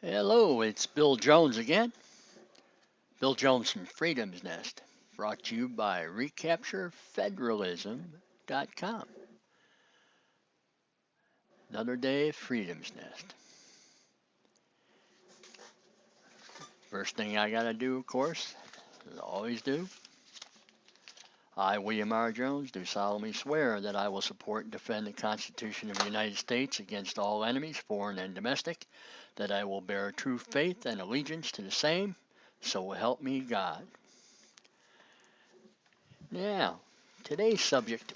Hello, it's Bill Jones again. Bill Jones from Freedom's Nest, brought to you by recapturefederalism.com. Another day of Freedom's Nest. First thing I gotta do, of course, as I always do, I, William R. Jones, do solemnly swear that I will support and defend the Constitution of the United States against all enemies, foreign and domestic, that I will bear true faith and allegiance to the same, so help me God. Now, today's subject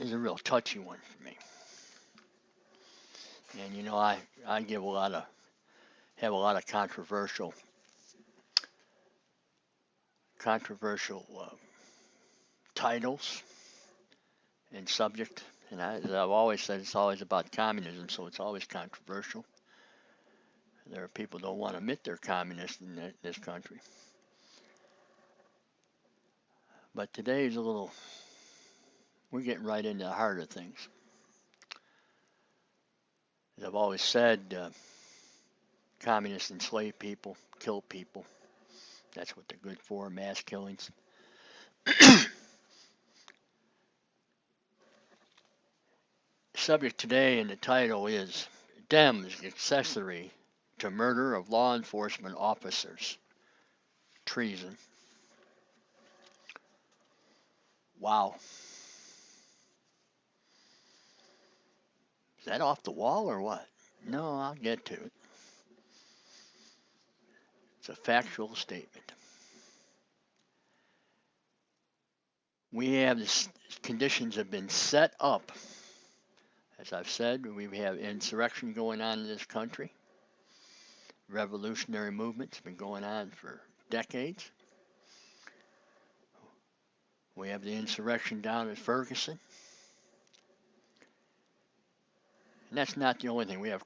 is a real touchy one for me. And you know, I give have a lot of controversial titles and subject. And as I've always said, it's always about communism, so it's always controversial. There are people who don't want to admit they're communists in this country. But today is we're getting right into the heart of things. As I've always said, communists enslave people, kill people. That's what they're good for, mass killings. Subject today in the title is Dems Accessory to Murder of Law Enforcement Officers. Treason. Wow. Is that off the wall or what? No, I'll get to it. It's a factual statement. We have conditions have been set up. As I've said, we have insurrection going on in this country. Revolutionary movement's been going on for decades. We have the insurrection down at Ferguson. And that's not the only thing. We have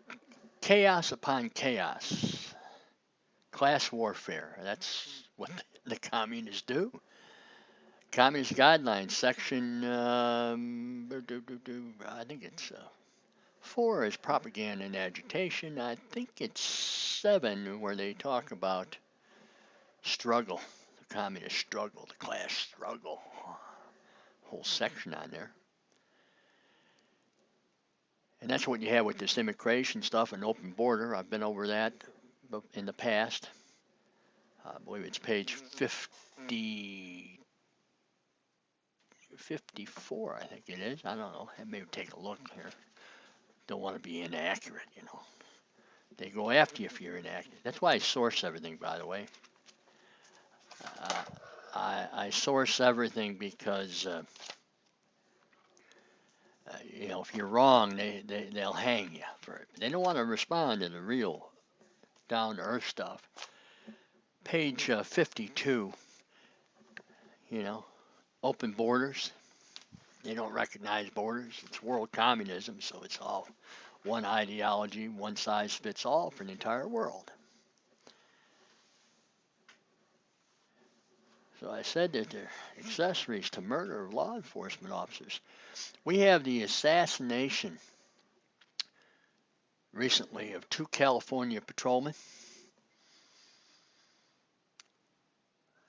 chaos upon chaos. Class warfare. That's what the communists do. Communist Guidelines, section, I think it's 4 is propaganda and agitation. I think it's 7 where they talk about struggle, the communist struggle, the class struggle. Whole section on there. And that's what you have with this immigration stuff and open border. I've been over that in the past. I believe it's page 54, I think it is. I don't know. Maybe take a look here. Don't want to be inaccurate, you know. They go after you if you're inaccurate. That's why I source everything, by the way. I source everything because, you know, if you're wrong, they'll hang you for it. They don't want to respond to the real down-to-earth stuff. Page 52, you know, open borders. They don't recognize borders. It's world communism, so it's all one ideology, one size fits all for the entire world. So I said that they're accessories to murder of law enforcement officers. We have the assassination recently of 2 California patrolmen.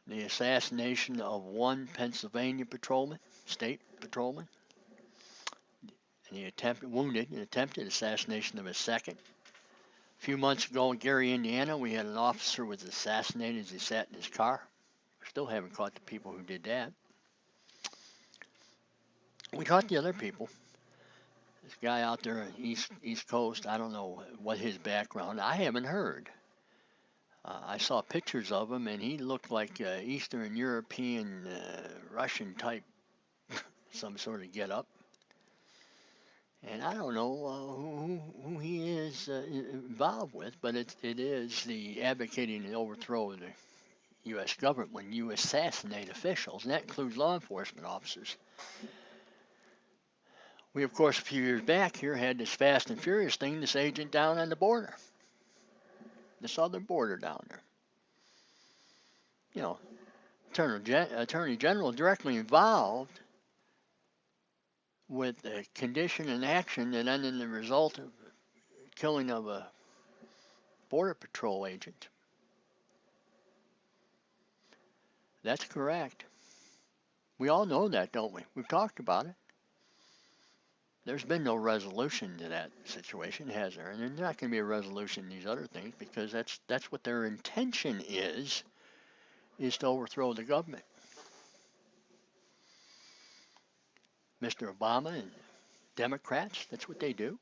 The assassination of 1 Pennsylvania patrolman, state patrolman. And the attempted assassination of a 2nd. A few months ago in Gary, Indiana, we had an officer was assassinated as he sat in his car. We still haven't caught the people who did that. We caught the other people. This guy out there on East Coast, I don't know what his background. I haven't heard. I saw pictures of him, and he looked like Eastern European, Russian type, some sort of get-up. And I don't know who he is involved with, but it is the advocating the overthrow of the U.S. government when you assassinate officials, and that includes law enforcement officers. We, of course, a few years back here had this Fast and Furious thing, this agent down on the border, the southern border down there. You know, Attorney General directly involved with the condition and action that ended in the result of killing of a Border Patrol agent. That's correct. We all know that, don't we? We've talked about it. There's been no resolution to that situation, has there? And there's not going to be a resolution to these other things because that's what their intention is to overthrow the government. Mr. Obama and Democrats, that's what they do.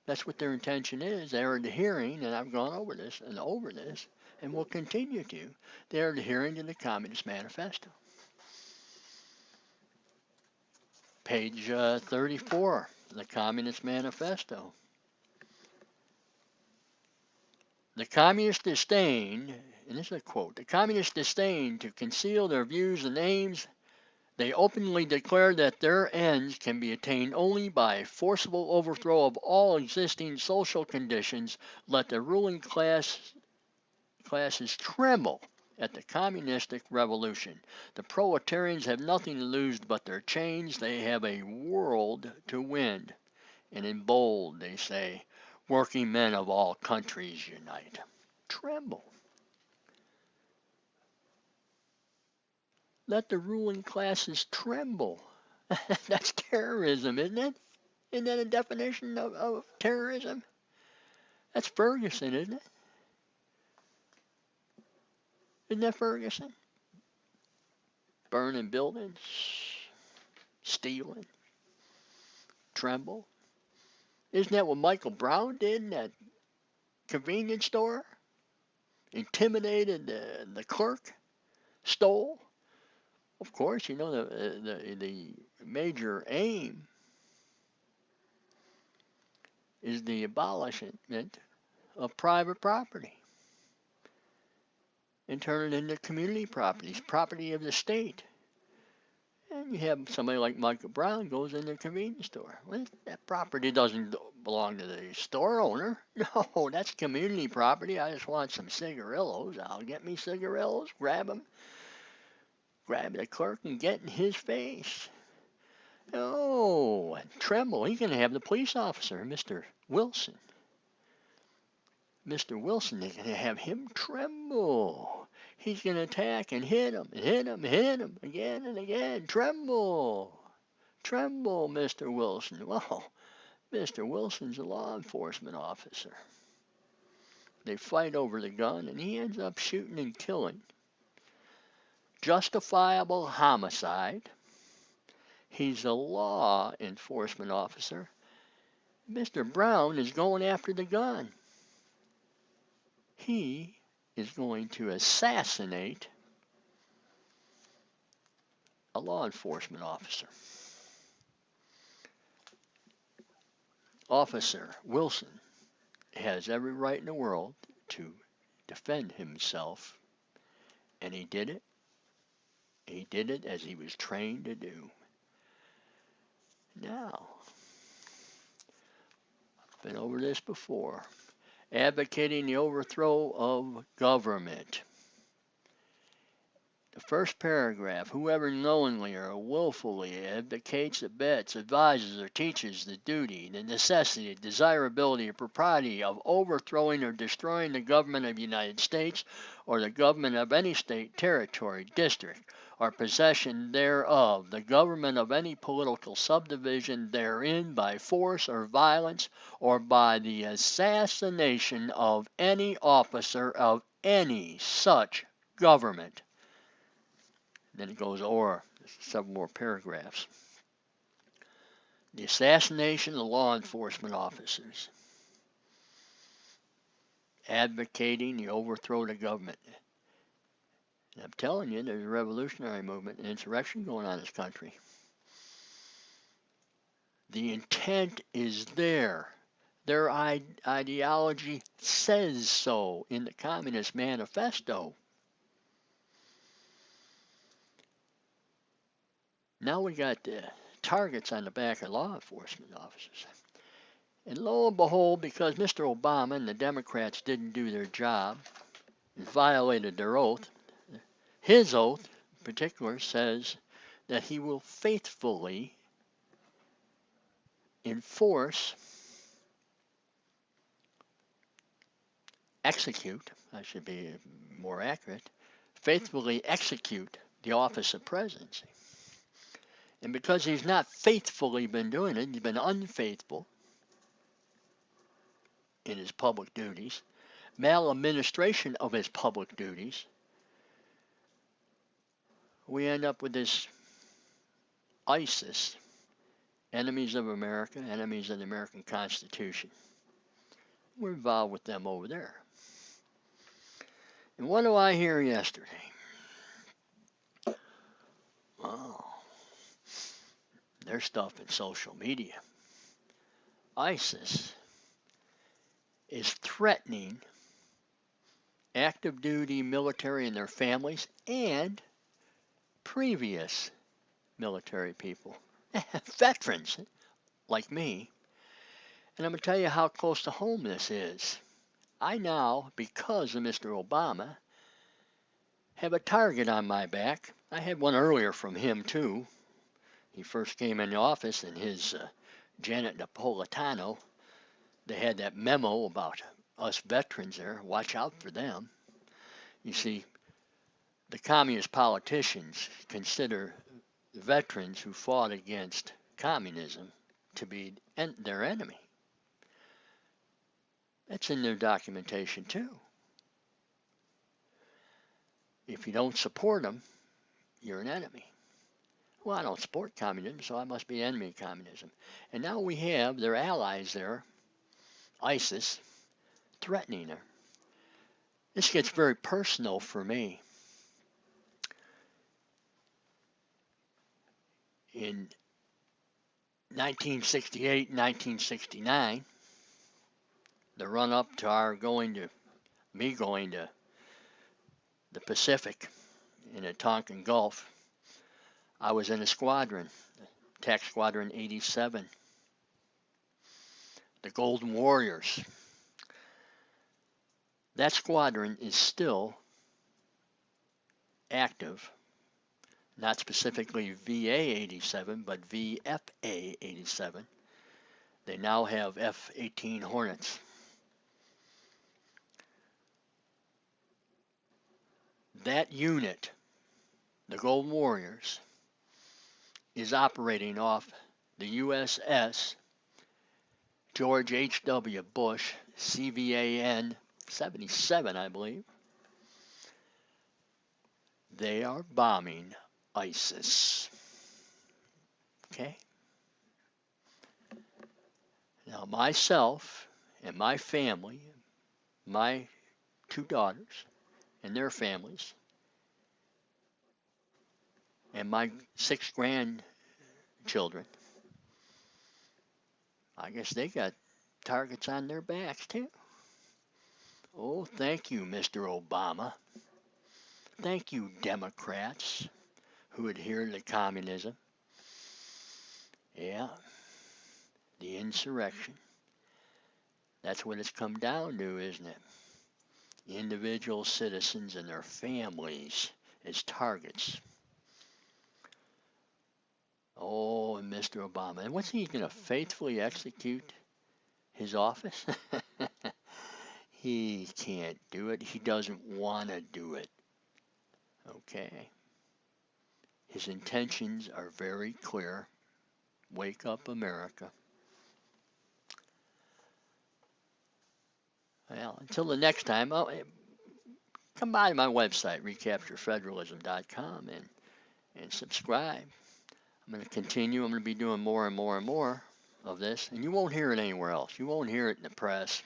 That's what their intention is. They're adhering, and I've gone over this, and will continue to. They're adhering to the Communist Manifesto. Page 34, the Communist Manifesto. The communist disdain, and this is a quote, the communist disdain to conceal their views and aims, they openly declare that their ends can be attained only by forcible overthrow of all existing social conditions. Let the ruling classes tremble at the communistic revolution. The proletarians have nothing to lose but their chains. They have a world to win. And in bold they say, working men of all countries unite. Tremble. Let the ruling classes tremble. That's terrorism, isn't it? Isn't that a definition of terrorism? That's Ferguson, isn't it? Isn't that Ferguson? Burning buildings, stealing, tremble. Isn't that what Michael Brown did in that convenience store? Intimidated the clerk, stole. Of course, you know the major aim is the abolishment of private property and turn it into community properties, property of the state. And you have somebody like Michael Brown goes in the convenience store. Well, that property doesn't belong to the store owner. No, that's community property. I just want some cigarillos. I'll get me cigarillos, grab them, grab the clerk and get in his face. Oh, and tremble. He's going to have the police officer, Mr. Wilson. Mr. Wilson, they're going to have him tremble. He's going to attack and hit him, and hit him, and hit him again and again. Tremble. Tremble, Mr. Wilson. Well, Mr. Wilson's a law enforcement officer. They fight over the gun, and he ends up shooting and killing. Justifiable homicide. He's a law enforcement officer. Mr. Brown is going after the gun. He is going to assassinate a law enforcement officer. Officer Wilson has every right in the world to defend himself, and he did it. He did it as he was trained to do. Now, I've been over this before. Advocating the overthrow of government. The first paragraph, whoever knowingly or willfully advocates, abets, advises, or teaches the duty, the necessity, desirability, or propriety of overthrowing or destroying the government of the United States or the government of any state, territory, district, or possession thereof, the government of any political subdivision therein by force or violence, or by the assassination of any officer of any such government. Then it goes over several more paragraphs. The assassination of law enforcement officers. Advocating the overthrow of the government. And I'm telling you, there's a revolutionary movement and insurrection going on in this country. The intent is there. Their ideology says so in the Communist Manifesto. Now we got the targets on the back of law enforcement officers. And lo and behold, because Mr. Obama and the Democrats didn't do their job and violated their oath, his oath in particular says that he will faithfully enforce execute, I should be more accurate, faithfully execute the office of presidency. And because he's not faithfully been doing it, he's been unfaithful in his public duties, maladministration of his public duties, we end up with this ISIS, enemies of America, enemies of the American Constitution. We're involved with them over there. And what do I hear yesterday? Oh, their stuff in social media. ISIS is threatening active duty military and their families and previous military people, veterans like me. And I'm going to tell you how close to home this is. I now, because of Mr. Obama, have a target on my back. I had one earlier from him too. He first came in the office, and his Janet Napolitano, they had that memo about us veterans there. Watch out for them. You see, the communist politicians consider veterans who fought against communism to be their enemy. That's in their documentation too. If you don't support them, you're an enemy. Well, I don't support communism, so I must be enemy of communism. And now we have their allies there, ISIS, threatening her. This gets very personal for me. In 1968 and 1969, the run-up to me going to the Pacific in the Tonkin Gulf, I was in a squadron, Attack Squadron 87, the Golden Warriors. That squadron is still active, not specifically VA-87, but VFA-87. They now have F-18 Hornets. That unit, the Golden Warriors, is operating off the USS George H.W. Bush, CVAN 77, I believe. They are bombing ISIS. Okay? Now, myself and my family, my 2 daughters and their families, and my 6 grandchildren, I guess they got targets on their backs too. Oh, thank you, Mr. Obama. Thank you, Democrats who adhere to communism. Yeah, the insurrection. That's what it's come down to, isn't it? Individual citizens and their families as targets. Oh, and Mr. Obama. And what's he going to faithfully execute his office? He can't do it. He doesn't want to do it. Okay. His intentions are very clear. Wake up, America. Well, until the next time, come by my website, recapturefederalism.com, and subscribe. I'm going to continue. I'm going to be doing more and more and more of this, and you won't hear it anywhere else. You won't hear it in the press,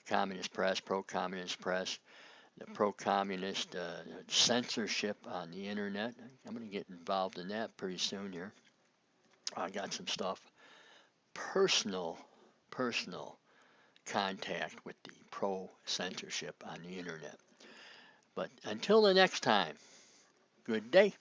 communist press, pro-communist press, the pro-communist censorship on the internet. I'm going to get involved in that pretty soon here. I got some stuff, personal contact with the pro-censorship on the internet. But until the next time, good day.